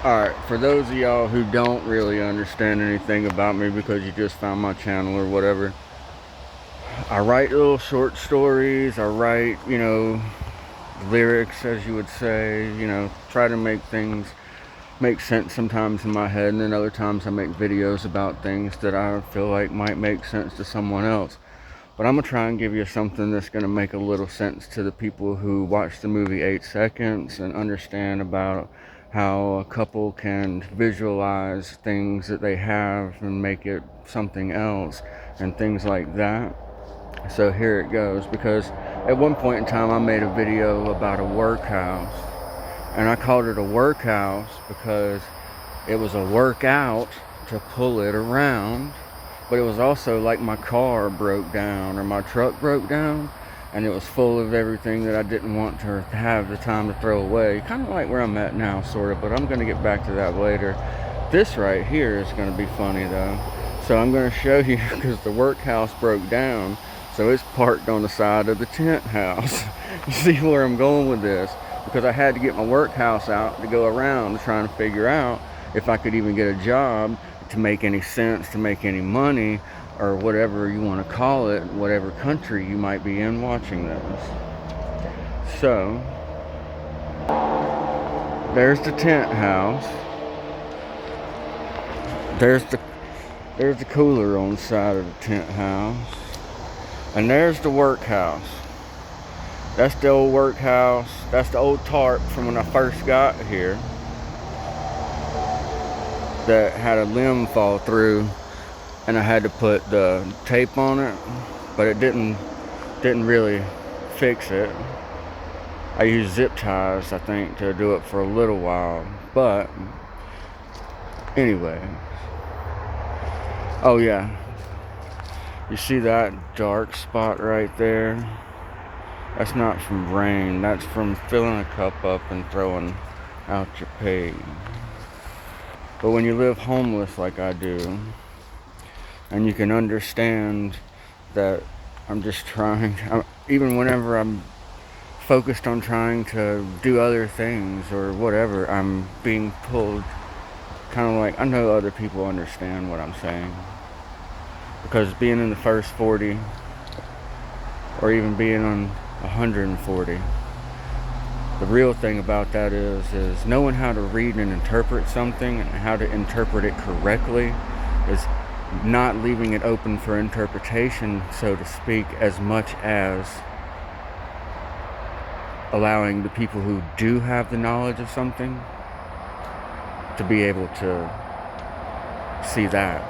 Alright, for those of y'all who don't really understand anything about me because you just found my channel or whatever, I write little short stories, I write, lyrics, as you would say, try to make things make sense sometimes in my head, and then other times I make videos about things that I feel like might make sense to someone else. But I'm going to try and give you something that's going to make a little sense to the people who watch the movie 8 Seconds and understand about how a couple can visualize things that they have and make it something else and things like that. So here it goes, because at one point in time I made a video about a workhouse, and I called it a workhouse because it was a workout to pull it around, but it was also like my car broke down or my truck broke down, and it was full of everything that I didn't want to have the time to throw away. Kind of like where I'm at now, sort of, but I'm going to get back to that later. This right here is going to be funny though. So I'm going to show you, because the workhouse broke down, so it's parked on the side of the tent house. You see where I'm going with this? Because I had to get my workhouse out to go around trying to figure out if I could even get a job to make any sense, to make any money, or whatever you want to call it, whatever country you might be in watching this. So there's the tent house. There's the cooler on the side of the tent house. And there's the workhouse. That's the old workhouse. That's the old tarp from when I first got here that had a limb fall through, and I had to put the tape on it, but it didn't really fix it. I used zip ties, I think, to do it for a little while. But anyway, oh yeah, you see that dark spot right there? That's not from rain, that's from filling a cup up and throwing out your pay. But when you live homeless like I do, and you can understand that I'm just trying, even whenever I'm focused on trying to do other things or whatever, I'm being pulled, kind of like, I know other people understand what I'm saying. Because being in the first 40, or even being on 140, the real thing about that is knowing how to read and interpret something and how to interpret it correctly is not leaving it open for interpretation, so to speak, as much as allowing the people who do have the knowledge of something to be able to see that.